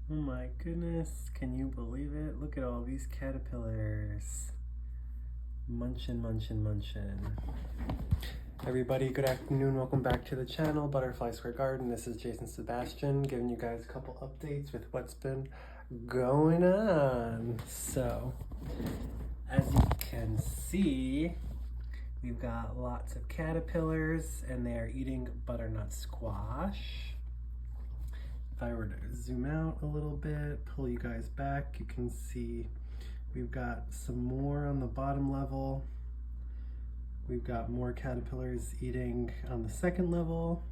Oh my goodness, can you believe it? Look at all these caterpillars. Munchin', munchin', munchin'. Everybody, good afternoon. Welcome back to the channel, Butterfly Square Garden. This is Jason Sebastian, giving you guys a couple updates with what's been going on. So, as you can see, we've got lots of caterpillars and they are eating butternut squash. If I were to zoom out a little bit, pull you guys back, you can see we've got some more on the bottom level. We've got more caterpillars eating on the second level,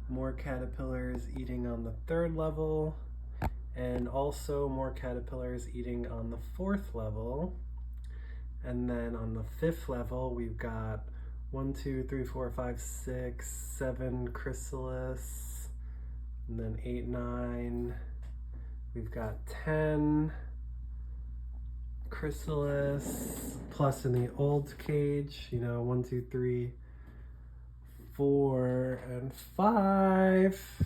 more caterpillars eating on the third level, and also more caterpillars eating on the fourth level. And then on the fifth level, we've got 1, 2, 3, 4, 5, 6, 7 chrysalis, and then 8, 9. We've got 10 chrysalis, plus in the old cage, 1, 2, 3, 4, and 5.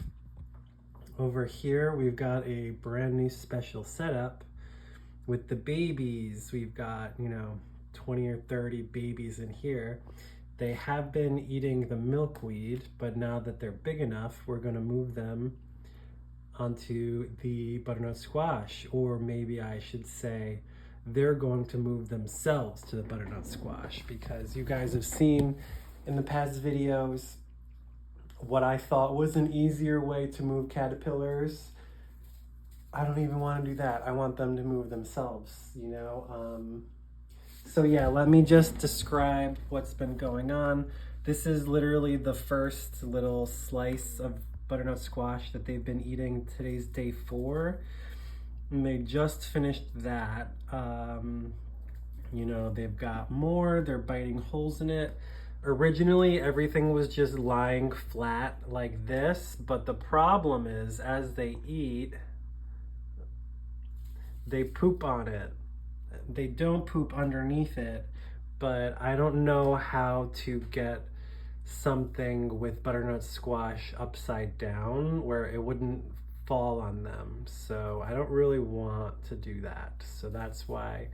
Over here, we've got a brand new special setup with the babies. We've got, 20 or 30 babies in here. They have been eating the milkweed, but now that they're big enough, we're going to move them onto the butternut squash, or maybe I should say they're going to move themselves to the butternut squash, because you guys have seen in the past videos what I thought was an easier way to move caterpillars. I don't even want to do that. I want them to move themselves, So yeah, let me just describe what's been going on. This is literally the first little slice of butternut squash that they've been eating. Today's day 4. And they just finished that. They've got more, they're biting holes in it. Originally, everything was just lying flat like this, but the problem is, as they eat, they poop on it. They don't poop underneath it, but I don't know how to get something with butternut squash upside down where it wouldn't fall on them. So I don't really want to do that. So that's why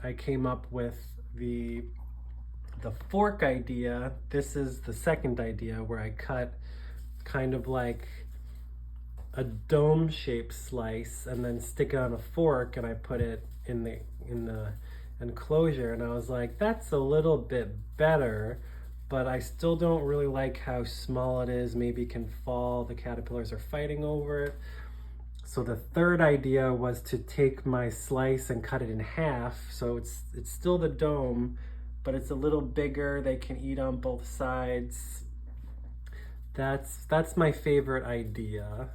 I came up with the fork idea. This is the second idea, where I cut kind of like a dome shaped slice and then stick it on a fork, and I put it in the enclosure, and I was like, that's a little bit better, but I still don't really like how small it is. Maybe it can fall. The caterpillars are fighting over it. So the third idea was to take my slice and cut it in half, so it's still the dome, but it's a little bigger. They can eat on both sides. That's my favorite idea.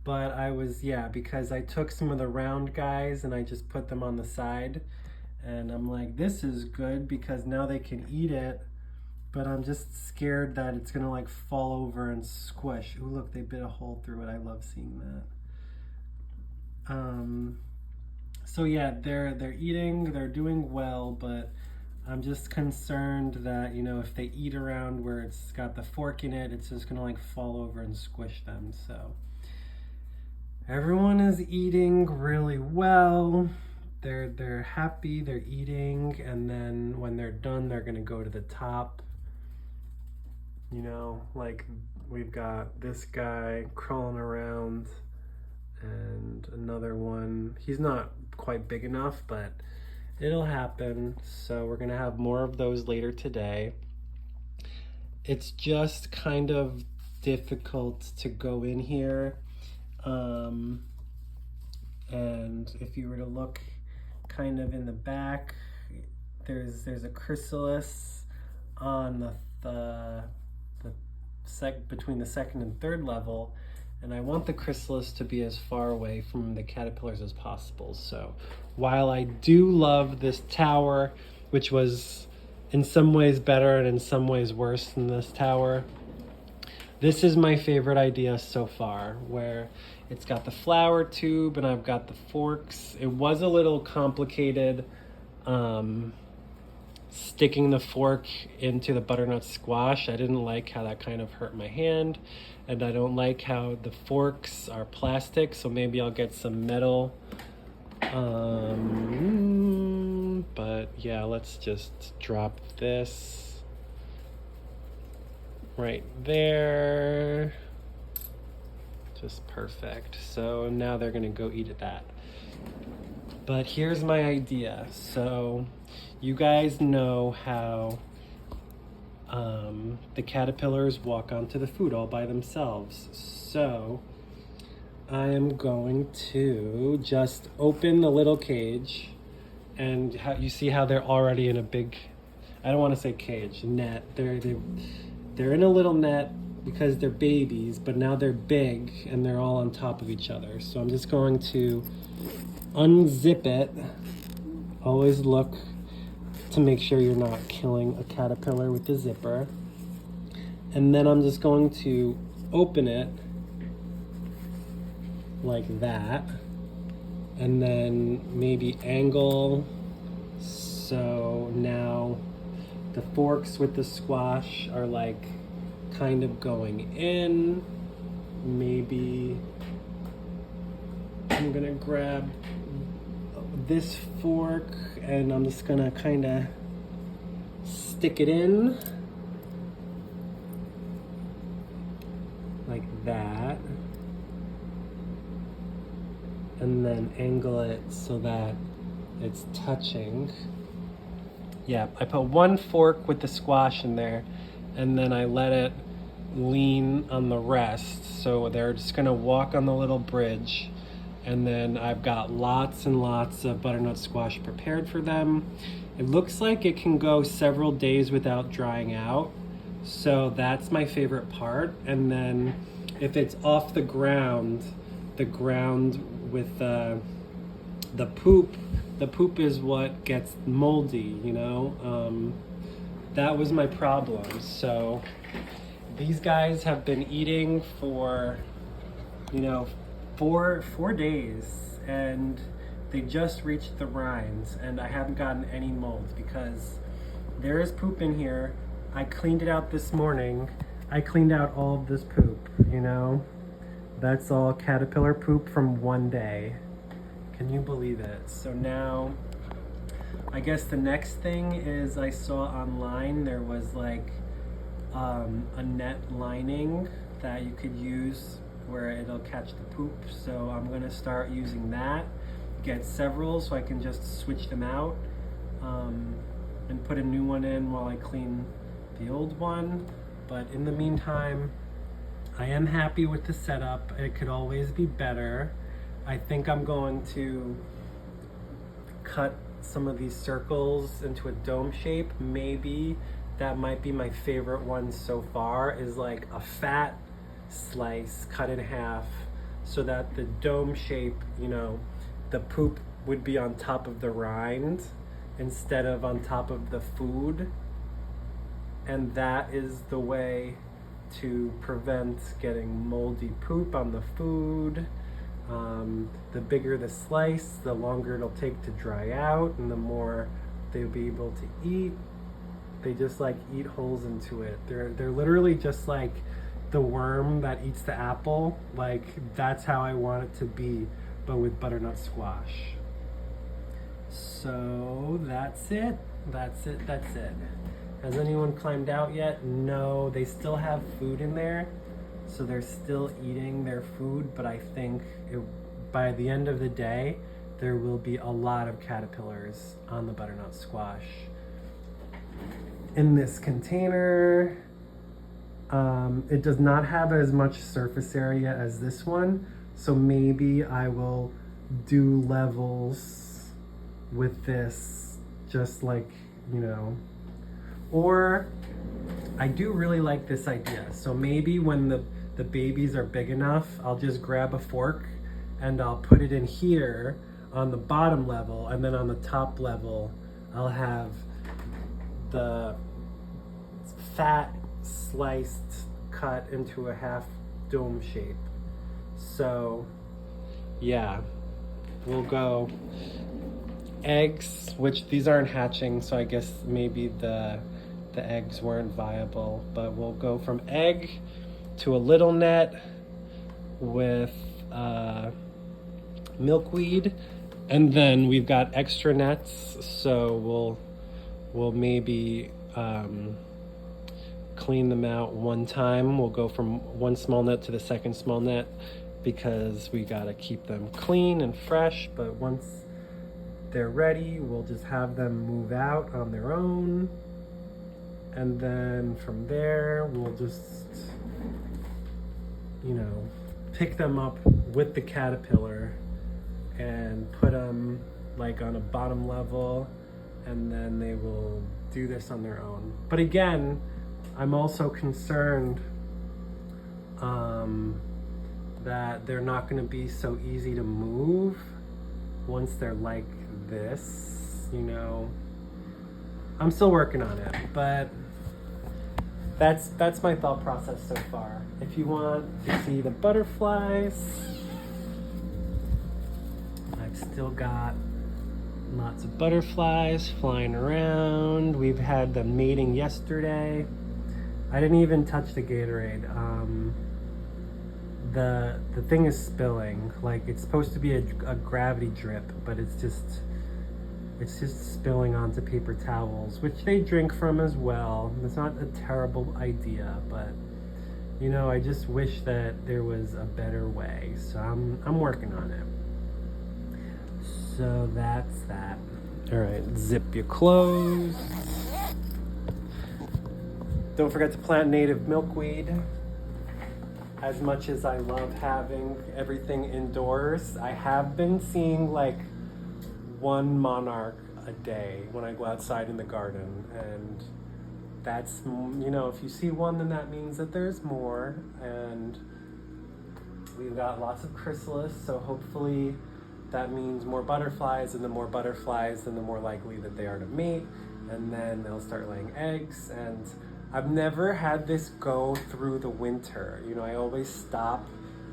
But I was, because I took some of the round guys and I just put them on the side, and I'm like, this is good because now they can eat it, but I'm just scared that it's gonna like fall over and squish. Ooh, look, they bit a hole through it. I love seeing that. So yeah, they're eating, they're doing well, but I'm just concerned that, if they eat around where it's got the fork in it, it's just gonna like fall over and squish them. So everyone is eating really well. They're happy, they're eating, and then when they're done, they're gonna go to the top. Like we've got this guy crawling around and another one. He's not quite big enough, but it'll happen. So we're gonna have more of those later today. It's just kind of difficult to go in here. And if you were to look kind of in the back, there's a chrysalis on between the second and third level, and I want the chrysalis to be as far away from the caterpillars as possible. So while I do love this tower, which was in some ways better and in some ways worse than this tower, this is my favorite idea so far, where it's got the flower tube and I've got the forks. It was a little complicated sticking the fork into the butternut squash. I didn't like how that kind of hurt my hand, and I don't like how the forks are plastic, so maybe I'll get some metal. But yeah, let's just drop this right there. Just perfect. So now they're gonna go eat at that. But here's my idea. So you guys know how the caterpillars walk onto the food all by themselves. So I am going to just open the little cage, and you see how they're already in a big, I don't want to say cage, net. They're in a little net because they're babies, but now they're big and they're all on top of each other. So I'm just going to unzip it. Always look to make sure you're not killing a caterpillar with the zipper. And then I'm just going to open it like that, and then maybe angle so now the forks with the squash are like kind of going in. Maybe I'm gonna grab this fork and I'm just gonna kind of stick it in like that, and then angle it so that it's touching. Yeah, I put one fork with the squash in there, and then I let it lean on the rest. So they're just gonna walk on the little bridge, and then I've got lots and lots of butternut squash prepared for them. It looks like it can go several days without drying out, so that's my favorite part. And then if it's off the ground with the poop is what gets moldy, you know? That was my problem. So these guys have been eating for, you know, four days, and they just reached the rinds, and I haven't gotten any mold because there is poop in here. I cleaned it out this morning. I cleaned out all of this poop, you know? That's all caterpillar poop from one day. Can you believe it? So now, I guess the next thing is I saw online there was like a net lining that you could use where it'll catch the poop. So I'm gonna start using that, get several so I can just switch them out and put a new one in while I clean the old one. But in the meantime, I am happy with the setup. It could always be better. I think I'm going to cut some of these circles into a dome shape. Maybe that might be my favorite one so far, is like a fat slice cut in half so that the dome shape, you know, the poop would be on top of the rind instead of on top of the food. And that is the way to prevent getting moldy poop on the food. The bigger the slice, the longer it'll take to dry out, and the more they'll be able to eat. They just like eat holes into it. They're literally just like the worm that eats the apple. Like, that's how I want it to be, but with butternut squash. So that's it. Has anyone climbed out yet? No, they still have food in there, so they're still eating their food, but I think by the end of the day, there will be a lot of caterpillars on the butternut squash. In this container, it does not have as much surface area as this one, so maybe I will do levels with this, just like, you know. Or I do really like this idea. So maybe when the babies are big enough, I'll just grab a fork and I'll put it in here on the bottom level, and then on the top level, I'll have the fat sliced cut into a half dome shape. So yeah, we'll go eggs, which these aren't hatching, so I guess maybe the eggs weren't viable, but we'll go from egg to a little net with milkweed, and then we've got extra nets, so we'll maybe clean them out one time. We'll go from one small net to the second small net because we gotta keep them clean and fresh, but once they're ready, we'll just have them move out on their own. And then from there, we'll just, you know, pick them up with the caterpillar and put them like on a bottom level, and then they will do this on their own. But again, I'm also concerned that they're not going to be so easy to move once they're like this, you know. I'm still working on it, but that's my thought process so far. If you want to see the butterflies, I've still got lots of butterflies flying around. We've had the mating yesterday. I didn't even touch the Gatorade. The thing is spilling. Like, it's supposed to be a gravity drip, but it's just spilling onto paper towels, which they drink from as well. It's not a terrible idea, but you know, I just wish that there was a better way. So I'm working on it. So that's that. All right, zip your clothes. Don't forget to plant native milkweed. As much as I love having everything indoors, I have been seeing like one monarch a day when I go outside in the garden, and that's, you know, if you see one, then that means that there's more. And we've got lots of chrysalis, so hopefully that means more butterflies, and the more butterflies, then the more likely that they are to mate, and then they'll start laying eggs. And I've never had this go through the winter. You know, I always stop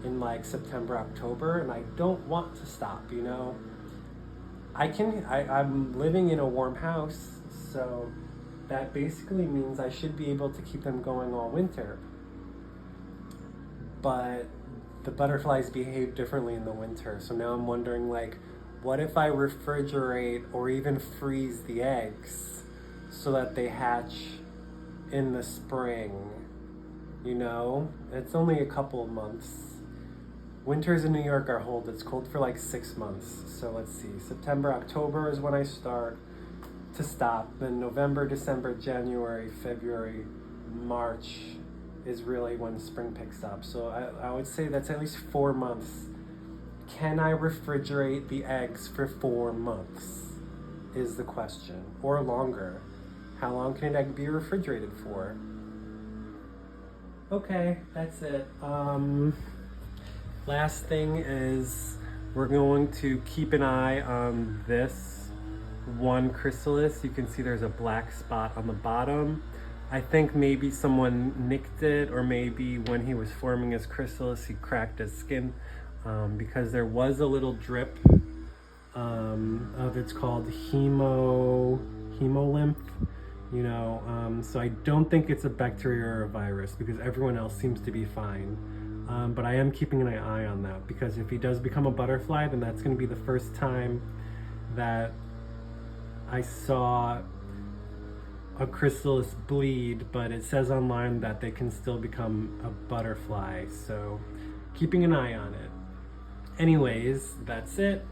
in like September, October, and I don't want to stop, you know. I'm living in a warm house, so that basically means I should be able to keep them going all winter. But the butterflies behave differently in the winter, so now I'm wondering, like, what if I refrigerate or even freeze the eggs so that they hatch in the spring? You know, it's only a couple of months. Winters in New York are cold. It's cold for like 6 months. So let's see, September, October is when I start to stop. Then November, December, January, February, March is really when spring picks up. So I would say that's at least 4 months. Can I refrigerate the eggs for 4 months is the question, or longer? How long can an egg be refrigerated for? Okay, that's it. Last thing is we're going to keep an eye on this one chrysalis. You can see there's a black spot on the bottom. I think maybe someone nicked it, or maybe when he was forming his chrysalis, he cracked his skin, because there was a little drip of, it's called hemolymph. You know, so I don't think it's a bacteria or a virus, because everyone else seems to be fine. But I am keeping an eye on that, because if he does become a butterfly, then that's going to be the first time that I saw a chrysalis bleed, but it says online that they can still become a butterfly, so keeping an eye on it. Anyways, that's it.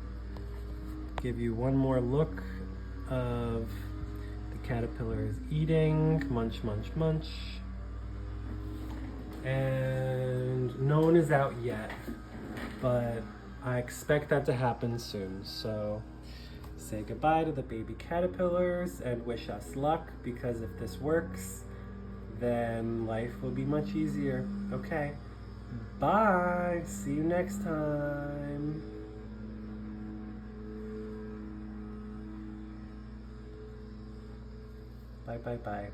Give you one more look of caterpillar is eating, munch, munch, munch. And no one is out yet, but I expect that to happen soon. So say goodbye to the baby caterpillars and wish us luck, because if this works, then life will be much easier. Okay, bye. See you next time. Bye, bye, bye.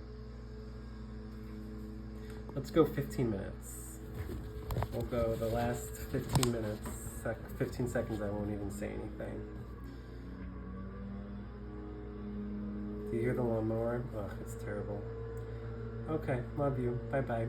Let's go 15 minutes. We'll go the last 15 minutes, 15 seconds, I won't even say anything. you hear the lawnmower? Ugh, it's terrible. Okay, love you. Bye-bye.